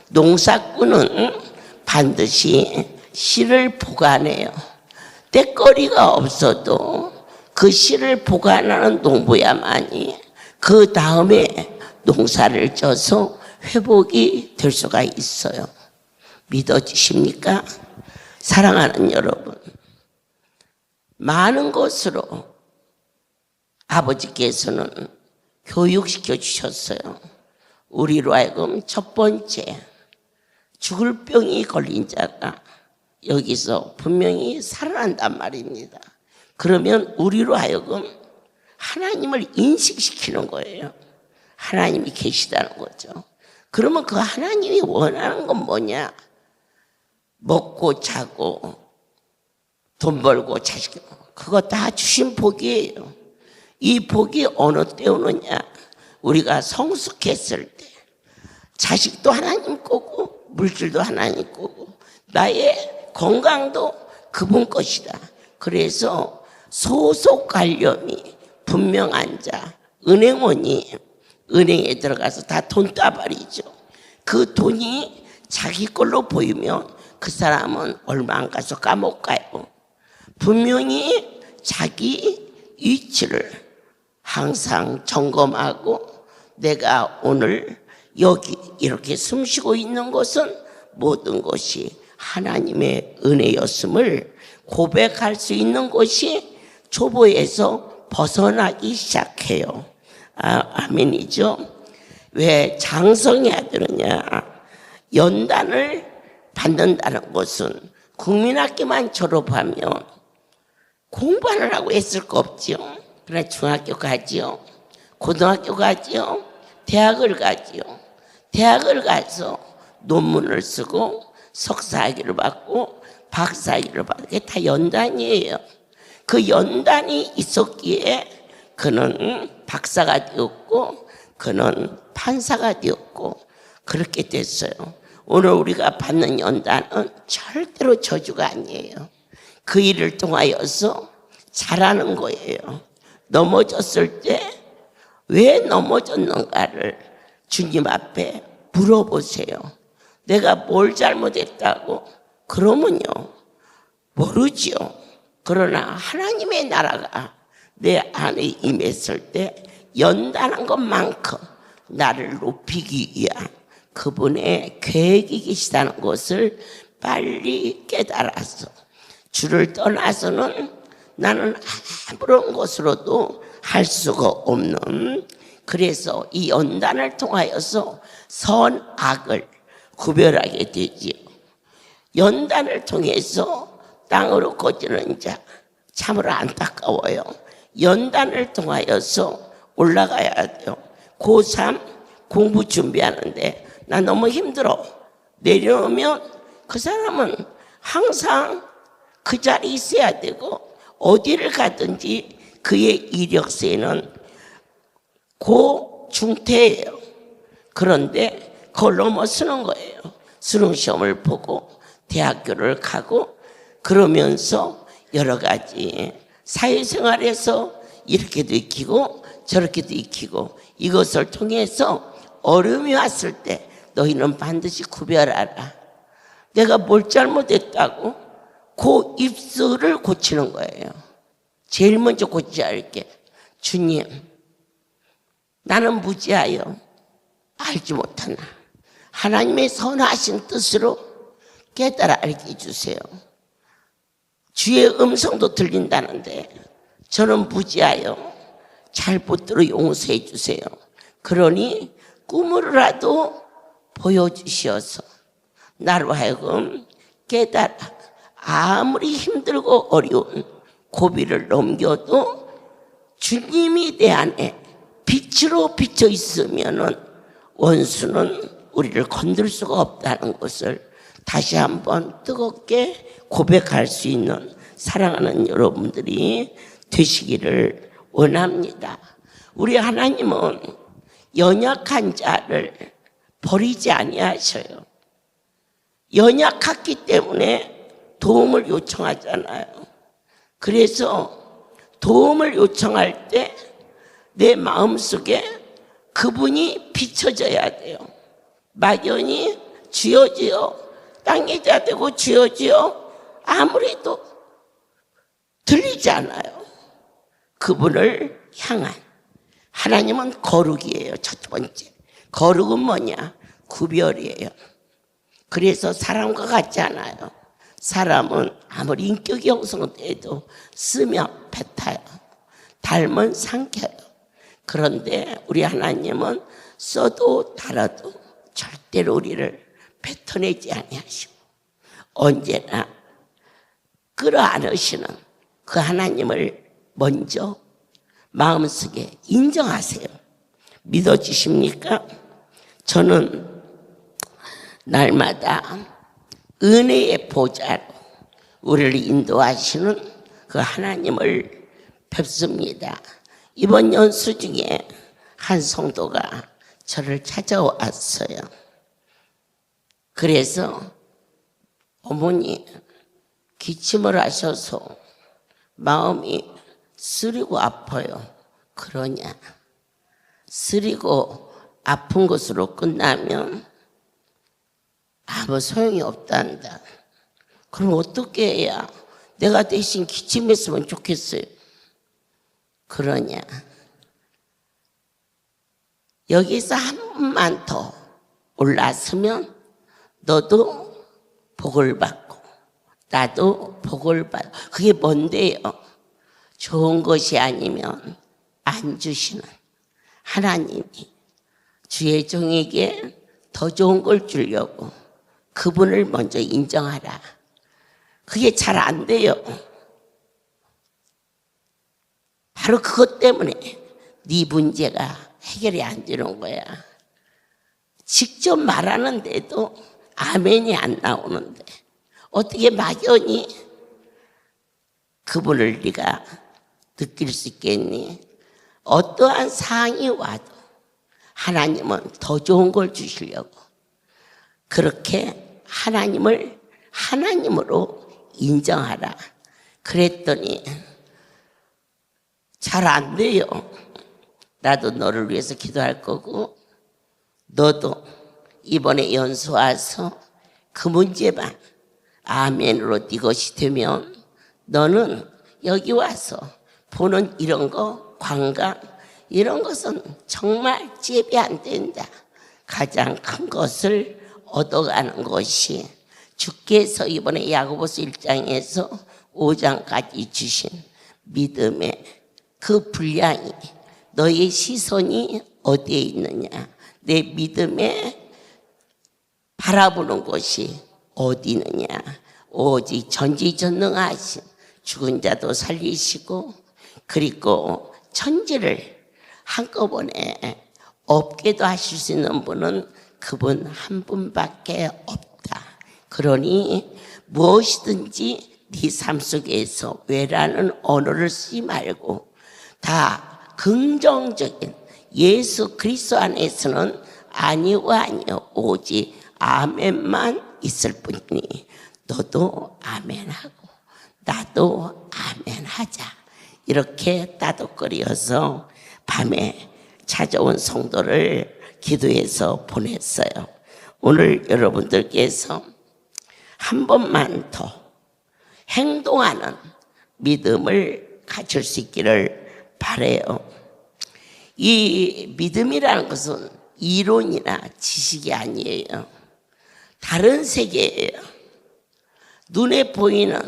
농사꾼은 반드시 씨를 보관해요. 때거리가 없어도 그 씨를 보관하는 농부야만이 그 다음에 농사를 져서 회복이 될 수가 있어요. 믿어지십니까? 사랑하는 여러분, 많은 것으로 아버지께서는 교육시켜 주셨어요. 우리로 하여금 첫 번째 죽을 병이 걸린 자가 여기서 분명히 살아난단 말입니다. 그러면 우리로 하여금 하나님을 인식시키는 거예요. 하나님이 계시다는 거죠. 그러면 그 하나님이 원하는 건 뭐냐? 먹고 자고 돈 벌고 자식, 그거 다 주신 복이에요. 이 복이 어느 때 오느냐? 우리가 성숙했을 때 자식도 하나님 거고 물질도 하나님 거고 나의 건강도 그분 것이다. 그래서 소속 관념이 분명한 자, 은행원이 은행에 들어가서 다 돈 따발이죠. 그 돈이 자기 걸로 보이면 그 사람은 얼마 안 가서 감옥 가요. 분명히 자기 위치를 항상 점검하고 내가 오늘 여기 이렇게 숨쉬고 있는 것은 모든 것이 하나님의 은혜였음을 고백할 수 있는 것이 초보에서 벗어나기 시작해요. 아멘이죠. 왜 장성해야 되느냐? 연단을 받는다는 것은 국민학교만 졸업하면 공부를 하고 했을 거 없죠. 그러나 중학교 가지요, 고등학교 가지요, 대학을 가지요. 대학을 가서 논문을 쓰고 석사학위를 받고 박사학위를 받는 게 다 연단이에요. 그 연단이 있었기에 그는 박사가 되었고 그는 판사가 되었고 그렇게 됐어요. 오늘 우리가 받는 연단은 절대로 저주가 아니에요. 그 일을 통하여서 잘하는 거예요. 넘어졌을 때 왜 넘어졌는가를 주님 앞에 물어보세요. 내가 뭘 잘못했다고? 그러면요, 모르지요. 그러나 하나님의 나라가 내 안에 임했을 때 연단한 것만큼 나를 높이기 위한 그분의 계획이 계시다는 것을 빨리 깨달아서 주를 떠나서는 나는 아무런 것으로도 할 수가 없는, 그래서 이 연단을 통하여서 선악을 구별하게 되지요. 연단을 통해서 땅으로 꺼지는 자, 참으로 안타까워요. 연단을 통하여서 올라가야 돼요. 고3 공부 준비하는데 나 너무 힘들어. 내려오면 그 사람은 항상 그 자리에 있어야 되고 어디를 가든지 그의 이력서에는 고중퇴예요. 그런데 그걸 넘어서는 거예요. 수능시험을 보고 대학교를 가고 그러면서 여러 가지 사회생활에서 이렇게도 익히고 저렇게도 익히고 이것을 통해서 어려움이 왔을 때 너희는 반드시 구별하라. 내가 뭘 잘못했다고? 그 입술을 고치는 거예요. 제일 먼저 고쳐야 할 게 주님, 나는 무지하여 알지 못하나 하나님의 선하신 뜻으로 깨달아 알게 해주세요. 주의 음성도 들린다는데 저는 무지하여 잘 못 들어 용서해 주세요. 그러니 꿈으로라도 보여주시어서 나로 하여금 깨달아 아무리 힘들고 어려운 고비를 넘겨도 주님이 내 안에 빛으로 비쳐 있으면은 원수는 우리를 건들 수가 없다는 것을 다시 한번 뜨겁게 고백할 수 있는 사랑하는 여러분들이 되시기를 원합니다. 우리 하나님은 연약한 자를 버리지 아니하셔요. 연약했기 때문에 도움을 요청하잖아요. 그래서 도움을 요청할 때 내 마음속에 그분이 비춰져야 돼요. 막연히 주여지요 땅의 자 되고 주여지요 아무래도 들리지 않아요. 그분을 향한 하나님은 거룩이에요. 첫 번째 거룩은 뭐냐? 구별이에요. 그래서 사람과 같지 않아요. 사람은 아무리 인격이 형성돼도 쓰면 뱉어요. 닮은 삼켜요. 그런데 우리 하나님은 써도 달아도 절대로 우리를 뱉어내지 아니하시고 언제나 끌어안으시는 그 하나님을 먼저 마음속에 인정하세요. 믿어지십니까? 저는 날마다 은혜의 보좌로 우리를 인도하시는 그 하나님을 뵙습니다. 이번 연수 중에 한 성도가 저를 찾아왔어요. 그래서 어머니 기침을 하셔서 마음이 쓰리고 아파요. 그러냐? 쓰리고 아픈 것으로 끝나면 아무 소용이 없단다. 그럼 어떻게 해야 내가 대신 기침했으면 좋겠어요. 그러냐? 여기서 한 번만 더 올라서면 너도 복을 받고 나도 복을 받고 그게 뭔데요? 좋은 것이 아니면 안 주시는 하나님이 주의 종에게 더 좋은 걸 주려고 그분을 먼저 인정하라. 그게 잘 안 돼요. 바로 그것 때문에 네 문제가 해결이 안 되는 거야. 직접 말하는데도 아멘이 안 나오는데 어떻게 막연히 그분을 네가 느낄 수 있겠니? 어떠한 상황이 와도 하나님은 더 좋은 걸 주시려고 그렇게 하나님을 하나님으로 인정하라. 그랬더니 잘 안 돼요. 나도 너를 위해서 기도할 거고 너도 이번에 연수 와서 그 문제만 아멘으로 네 것이 되면 너는 여기 와서 보는 이런 거 관광 이런 것은 정말 잽이 안 된다. 가장 큰 것을 얻어가는 것이 주께서 이번에 야고보서 1장에서 5장까지 주신 믿음의 그 분량이, 너의 시선이 어디에 있느냐, 내 믿음에 바라보는 곳이 어디 있느냐. 오직 전지전능하신 죽은 자도 살리시고 그리고 천지를 한꺼번에 없게도 하실 수 있는 분은 그분 한 분밖에 없다. 그러니 무엇이든지 네 삶 속에서 왜라는 언어를 쓰지 말고 다 긍정적인 예수 그리스도 안에서는 아니고 아니요 오직 아멘만 있을 뿐이니 너도 아멘하고 나도 아멘하자. 이렇게 따독거리어서 밤에 찾아온 성도를 기도해서 보냈어요. 오늘 여러분들께서 한 번만 더 행동하는 믿음을 가질 수 있기를 바라요. 이 믿음이라는 것은 이론이나 지식이 아니에요. 다른 세계예요. 눈에 보이는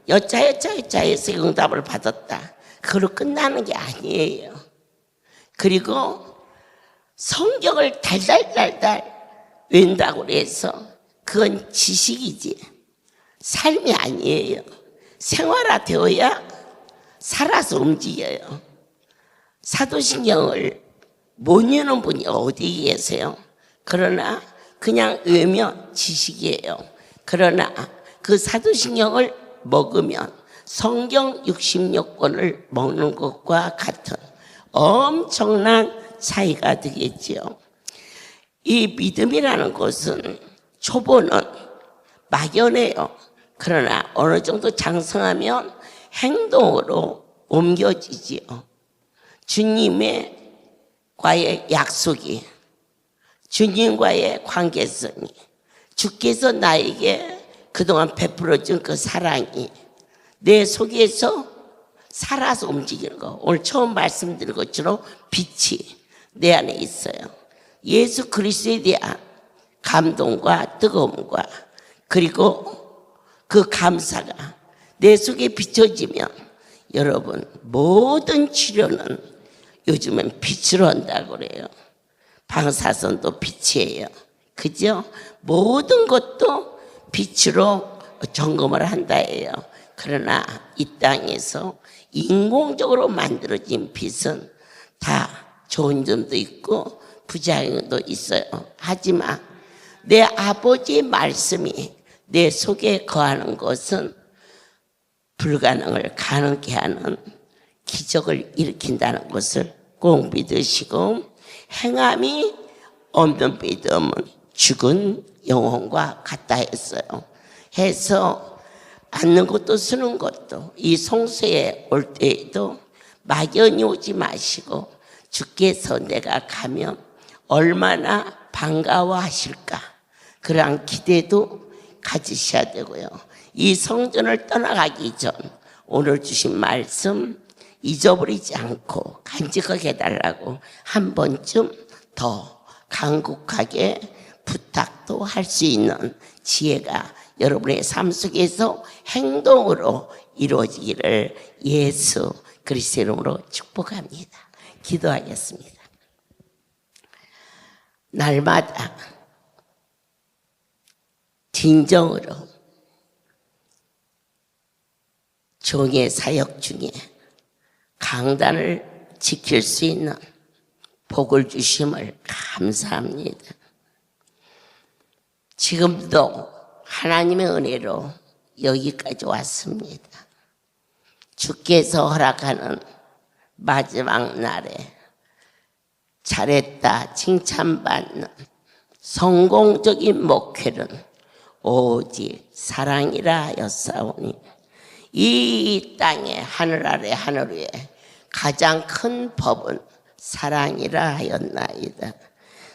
여짜여짜여짜에서 응답을 받았다. 그걸로 끝나는 게 아니에요. 그리고 성경을 달달달달 외운다고 해서 그건 지식이지 삶이 아니에요. 생활화되어야 살아서 움직여요. 사도신경을 못 읽는 분이 어디 계세요? 그러나 그냥 외면 지식이에요. 그러나 그 사도신경을 먹으면 성경 66권을 먹는 것과 같은 엄청난 차이가 되겠지요. 이 믿음이라는 것은 초보는 막연해요. 그러나 어느 정도 장성하면 행동으로 옮겨지지요. 주님의 과의 약속이, 주님과의 관계성이, 주께서 나에게 그동안 베풀어준 그 사랑이 내 속에서 살아서 움직이는 거. 오늘 처음 말씀드린 것처럼 빛이 내 안에 있어요. 예수 그리스도에 대한 감동과 뜨거움과 그리고 그 감사가 내 속에 비춰지면 여러분 모든 치료는 요즘은 빛으로 한다고 그래요. 방사선도 빛이에요. 그죠? 모든 것도 빛으로 점검을 한다예요. 그러나 이 땅에서 인공적으로 만들어진 빛은 다 좋은 점도 있고 부작용도 있어요. 하지만 내 아버지의 말씀이 내 속에 거하는 것은 불가능을 가능케 하는 기적을 일으킨다는 것을 꼭 믿으시고, 행함이 없는 믿음은 죽은 영혼과 같다 했어요. 해서 앉는 것도 쓰는 것도 이 성소에 올 때에도 막연히 오지 마시고 주께서 내가 가면 얼마나 반가워하실까 그러한 기대도 가지셔야 되고요. 이 성전을 떠나가기 전 오늘 주신 말씀 잊어버리지 않고 간직하게 해달라고 한 번쯤 더 간곡하게 부탁도 할 수 있는 지혜가 여러분의 삶 속에서 행동으로 이루어지기를 예수 그리스도 이름으로 축복합니다. 기도하겠습니다. 날마다 진정으로 종의 사역 중에 강단을 지킬 수 있는 복을 주심을 감사합니다. 지금도 하나님의 은혜로 여기까지 왔습니다. 주께서 허락하는 마지막 날에 잘했다 칭찬받는 성공적인 목회는 오직 사랑이라 하였사오니 이 땅에 하늘 아래 하늘 위에 가장 큰 법은 사랑이라 하였나이다.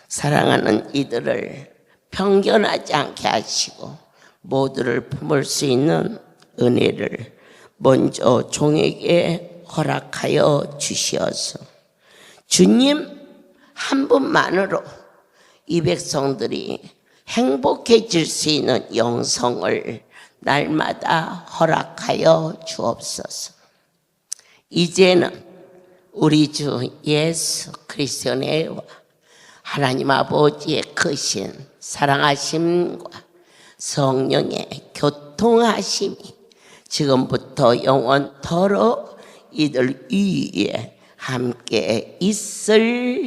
사랑하는 이들을 편견하지 않게 하시고 모두를 품을 수 있는 은혜를 먼저 종에게 허락하여 주시어서 주님 한 분만으로 이 백성들이 행복해질 수 있는 영성을 날마다 허락하여 주옵소서. 이제는 우리 주 예수 그리스도의 은혜와 하나님 아버지의 크신 사랑하심과 성령의 교통하심이 지금부터 영원토록 이들 위에 함께 있을지어다.